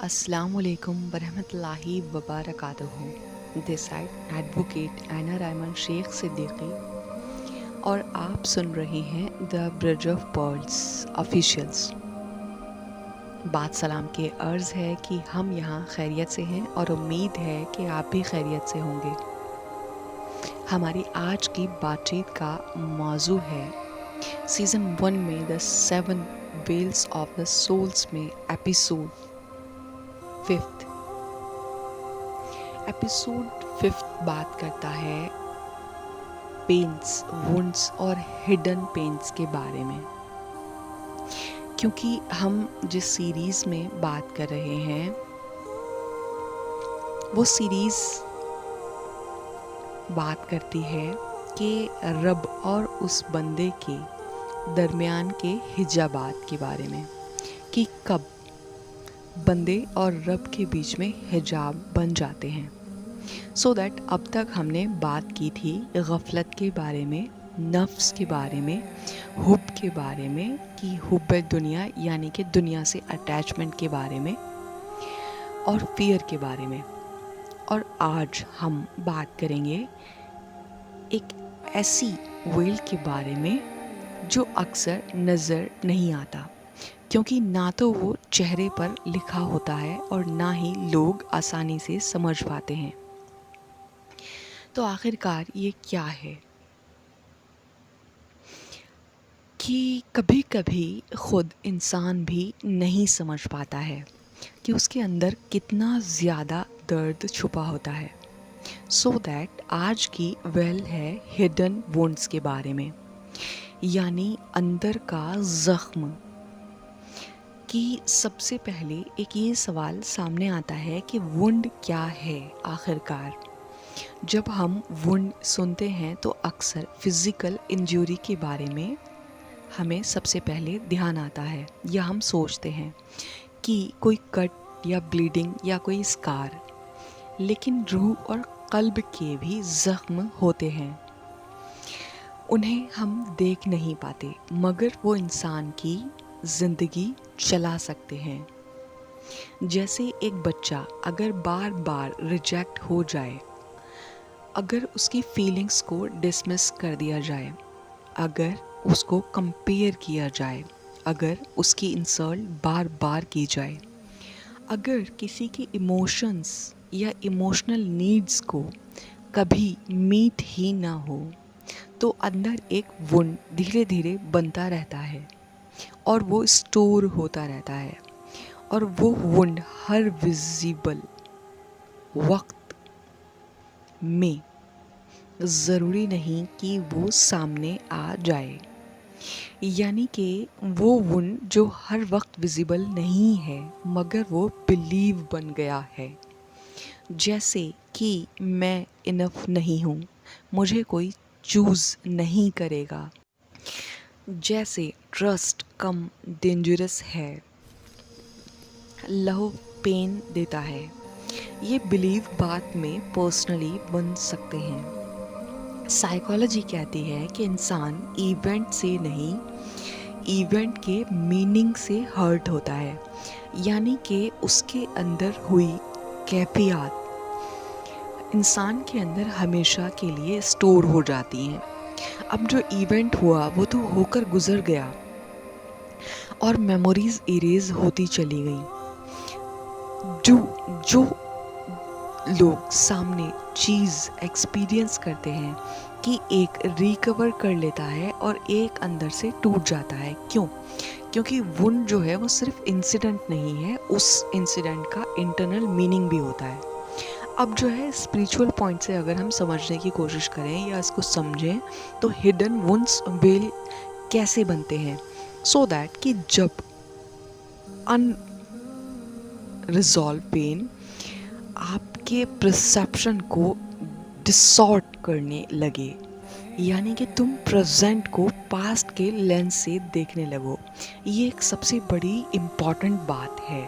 अस्सलामुअलैकुम वरहमतुल्लाहि वबरकातुहू। This side advocate Aina Raiman Shaikh Siddiqui और आप सुन रहे हैं the bridge of pearls officials. बात सलाम के अर्ज़ है कि हम यहाँ खैरियत से हैं और उम्मीद है कि आप भी खैरियत से होंगे। हमारी आज की बातचीत का मौजू है सीज़न 1 में the 7 wells of the souls में एपिसोड 5। एपिसोड 5 बात करता है पेन्स, वुंड्स और हिडन पेन्स के बारे में। क्योंकि हम जिस सीरीज़ में बात कर रहे हैं वो सीरीज़ बात करती है कि रब और उस बंदे के दरमियान के हिजाबात के बारे में, कि कब बंदे और रब के बीच में हिजाब बन जाते हैं। सो दैट अब तक हमने बात की थी गफलत के बारे में, नफ्स के बारे में, हुब के बारे में, कि हुब दुनिया यानी कि दुनिया से अटैचमेंट के बारे में, और फियर के बारे में। और आज हम बात करेंगे एक ऐसी वेल के बारे में जो अक्सर नज़र नहीं आता, क्योंकि ना तो वो चेहरे पर लिखा होता है और ना ही लोग आसानी से समझ पाते हैं। तो आखिरकार ये क्या है कि कभी कभी खुद इंसान भी नहीं समझ पाता है कि उसके अंदर कितना ज़्यादा दर्द छुपा होता है। सो दैट आज की वेल है हिडन वुंड्स के बारे में, यानी अंदर का ज़ख्म। कि सबसे पहले एक ये सवाल सामने आता है कि वुंड क्या है आखिरकार। जब हम वुंड सुनते हैं तो अक्सर फिज़िकल इंजरी के बारे में हमें सबसे पहले ध्यान आता है, या हम सोचते हैं कि कोई कट या ब्लीडिंग या कोई स्कार। लेकिन रूह और कल्ब के भी ज़ख्म होते हैं, उन्हें हम देख नहीं पाते, मगर वो इंसान की ज़िंदगी चला सकते हैं। जैसे एक बच्चा अगर बार बार रिजेक्ट हो जाए, अगर उसकी फीलिंग्स को डिसमिस कर दिया जाए, अगर उसको कंपेयर किया जाए, अगर उसकी इंसल्ट बार बार की जाए, अगर किसी के इमोशंस या इमोशनल नीड्स को कभी मीट ही ना हो, तो अंदर एक वुंड धीरे धीरे बनता रहता है और वो स्टोर होता रहता है। और वो वुंड हर विजिबल वक्त में ज़रूरी नहीं कि वो सामने आ जाए, यानी कि वो वुंड जो हर वक्त विजिबल नहीं है मगर वो बिलीव बन गया है। जैसे कि मैं इनफ नहीं हूँ, मुझे कोई चूज़ नहीं करेगा। जैसे ट्रस्ट कम डेंजरस है, लव पेन देता है। ये बिलीव बात में पर्सनली बन सकते हैं। साइकोलॉजी कहती है कि इंसान इवेंट से नहीं, इवेंट के मीनिंग से हर्ट होता है, यानी कि उसके अंदर हुई कैफियत इंसान के अंदर हमेशा के लिए स्टोर हो जाती हैं। अब जो इवेंट हुआ वो तो होकर गुजर गया और मेमोरीज इरेज होती चली गई। जो जो लोग सामने चीज़ एक्सपीरियंस करते हैं कि एक रिकवर कर लेता है और एक अंदर से टूट जाता है। क्यों? क्योंकि वुंड जो है वो सिर्फ इंसिडेंट नहीं है, उस इंसिडेंट का इंटरनल मीनिंग भी होता है। अब जो है स्पिरिचुअल पॉइंट से अगर हम समझने की कोशिश करें या इसको समझें तो हिडन वुंड्स वेल कैसे बनते हैं, सो दैट कि जब अनरिजॉल्व पेन आपके परसेप्शन को डिसॉर्ट करने लगे, यानी कि तुम प्रेजेंट को पास्ट के लेंस से देखने लगो। ये एक सबसे बड़ी इम्पॉर्टेंट बात है,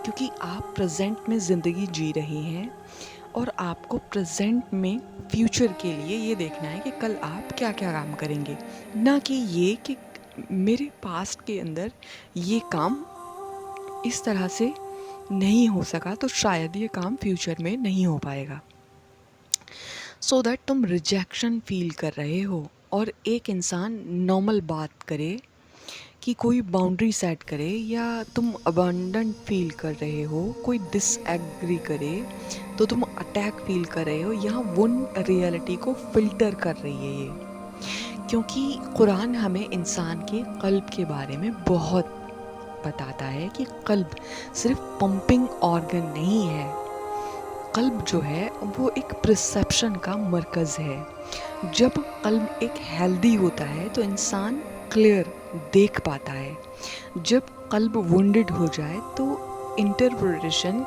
क्योंकि आप प्रेजेंट में ज़िंदगी जी रहे हैं और आपको प्रेजेंट में फ्यूचर के लिए ये देखना है कि कल आप क्या क्या काम करेंगे, ना कि ये कि मेरे पास्ट के अंदर ये काम इस तरह से नहीं हो सका तो शायद ये काम फ्यूचर में नहीं हो पाएगा। सो दैट तुम रिजेक्शन फील कर रहे हो और एक इंसान नॉर्मल बात करे कि कोई बाउंड्री सेट करे या तुम अबंडंट फील कर रहे हो, कोई डिसएग्री करे तो तुम अटैक फील कर रहे हो, यहाँ उन रियलिटी को फिल्टर कर रही है ये। क्योंकि कुरान हमें इंसान के कल्ब के बारे में बहुत बताता है कि कल्ब सिर्फ पंपिंग ऑर्गन नहीं है। कल्ब जो है वो एक परसेप्शन का मरकज़ है। जब कल्ब एक हेल्दी होता है तो इंसान क्लियर देख पाता है। जब कल्ब वुंडेड हो जाए तो इंटरप्रिटेशन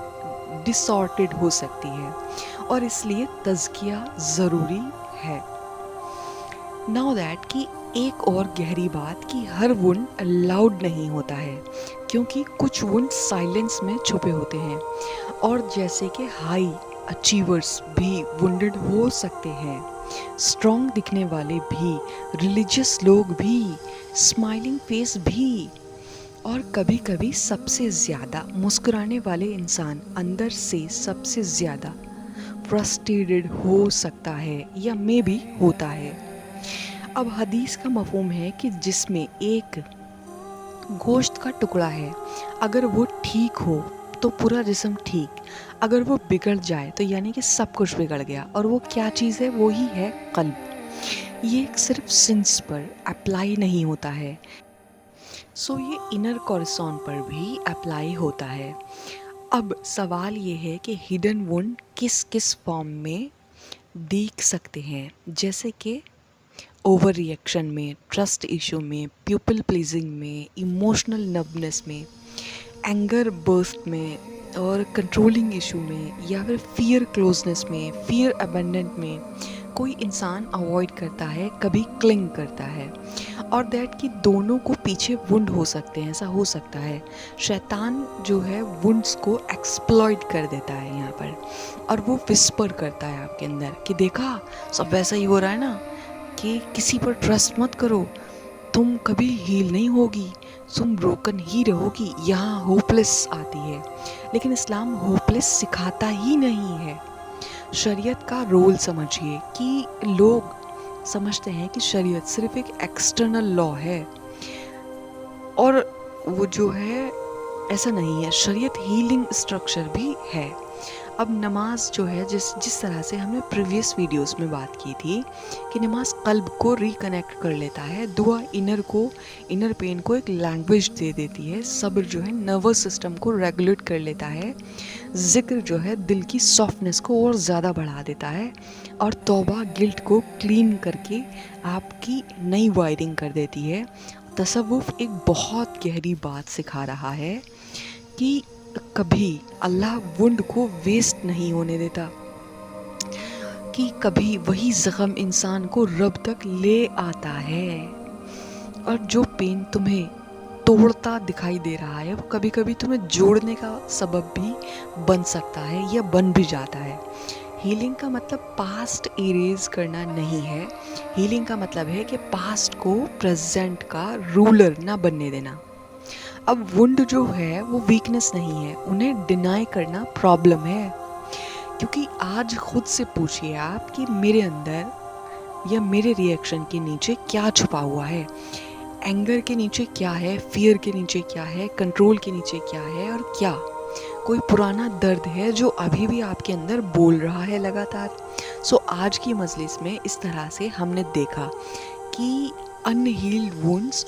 डिसऑर्टेड हो सकती है और इसलिए तज़किया ज़रूरी है। नाउ दैट कि एक और गहरी बात कि हर वुंड लाउड नहीं होता है, क्योंकि कुछ वुंड साइलेंस में छुपे होते हैं और जैसे कि हाई अचीवर्स भी वुंडेड हो सकते हैं, स्ट्रॉन्ग दिखने वाले भी, रिलीजियस लोग भी, स्माइलिंग फेस भी, और कभी कभी सबसे ज़्यादा मुस्कुराने वाले इंसान अंदर से सबसे ज़्यादा फ्रस्ट्रेटेड हो सकता है या मे भी होता है। अब हदीस का मफहूम है कि जिसमें एक गोश्त का टुकड़ा है, अगर वो ठीक हो तो पूरा जिस्म ठीक, अगर वो बिगड़ जाए तो यानी कि सब कुछ बिगड़ गया। और वो क्या चीज़ है? वो ही है कल्ब। ये सिर्फ सिंस पर अप्लाई नहीं होता है, सो ये इनर कोरसन पर भी अप्लाई होता है। अब सवाल ये है कि हिडन वुंड किस किस फॉर्म में दिख सकते हैं, जैसे कि ओवर रिएक्शन में, ट्रस्ट इशू में, पीपल प्लीजिंग में, इमोशनल नर्वनेस में, एंगर बर्स्ट में और कंट्रोलिंग इशू में, या फिर फियर क्लोजनेस में, फियर अबेंडेंट में। कोई इंसान अवॉइड करता है, कभी क्लिंग करता है, और दैट कि दोनों को पीछे वुंड हो सकते हैं, ऐसा हो सकता है। शैतान जो है वुंड्स को एक्सप्लॉइट कर देता है यहाँ पर, और वो विस्पर करता है आपके अंदर कि देखा सब वैसा ही हो रहा है ना, कि किसी पर ट्रस्ट मत करो, तुम कभी हील नहीं होगी, तुम ब्रोकन ही रहोगी। यहाँ होपलेस आती है, लेकिन इस्लाम होपलेस सिखाता ही नहीं है। शरीयत का रोल समझिए कि लोग समझते हैं कि शरीयत सिर्फ एक एक्सटर्नल लॉ है, और वो जो है ऐसा नहीं है। शरीयत हीलिंग स्ट्रक्चर भी है। अब नमाज जो है, जिस तरह से हमने प्रीवियस वीडियोस में बात की थी कि नमाज कल्ब को रिकनेक्ट कर लेता है, दुआ इनर पेन को एक लैंग्वेज दे देती है, सब्र जो है नर्वस सिस्टम को रेगुलेट कर लेता है, जिक्र जो है दिल की सॉफ्टनेस को और ज़्यादा बढ़ा देता है, और तौबा गिल्ट को क्लीन करके आपकी नई वायरिंग कर देती है। तसव्वुफ एक बहुत गहरी बात सिखा रहा है कि कभी अल्लाह वुंड को वेस्ट नहीं होने देता, कि कभी वही जख्म इंसान को रब तक ले आता है, और जो पेन तुम्हें तोड़ता दिखाई दे रहा है वो कभी कभी तुम्हें जोड़ने का सबब भी बन सकता है या बन भी जाता है। हीलिंग का मतलब पास्ट इरेज करना नहीं है। हीलिंग का मतलब है कि पास्ट को प्रेजेंट का रूलर ना बनने देना। अब वुंड जो है वो वीकनेस नहीं है, उन्हें डिनाई करना प्रॉब्लम है। क्योंकि आज खुद से पूछिए आप कि मेरे अंदर या मेरे रिएक्शन के नीचे क्या छुपा हुआ है, एंगर के नीचे क्या है, फियर के नीचे क्या है, कंट्रोल के नीचे क्या है, और क्या कोई पुराना दर्द है जो अभी भी आपके अंदर बोल रहा है लगातार। सो आज की मजलिस में इस तरह से हमने देखा कि unhealed wounds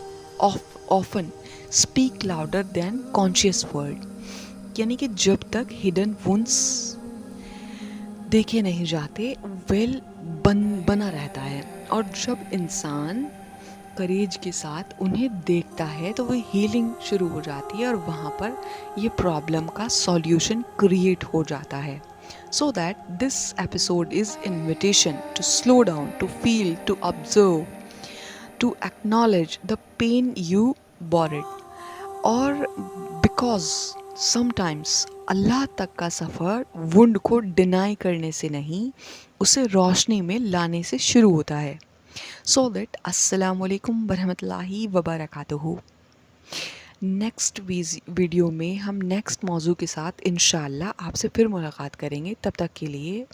often speak louder than conscious word, यानी कि जब तक हिडन वुंड्स देखे नहीं जाते वेल बना रहता है, और जब इंसान करेज के साथ उन्हें देखता है तो वह हीलिंग शुरू हो जाती है, और वहाँ पर ये प्रॉब्लम का सॉल्यूशन क्रिएट हो जाता है। So that this episode is invitation to slow down, to feel, to observe, to acknowledge the pain you bore it. और because sometimes अल्लाह तक का सफ़र वुंड को डिनाई करने से नहीं, उसे रोशनी में लाने से शुरू होता है। सो दैट अस्सलामुअलैकुम वरहमतुल्लाहि वबरकातुहू। नेक्स्ट वीडियो में हम नेक्स्ट मौजू के साथ इंशाल्लाह आपसे फिर मुलाकात करेंगे। तब तक के लिए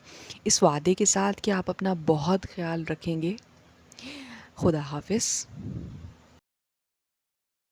इस वादे के साथ कि आप अपना बहुत ख्याल रखेंगे। खुदा हाफिज़।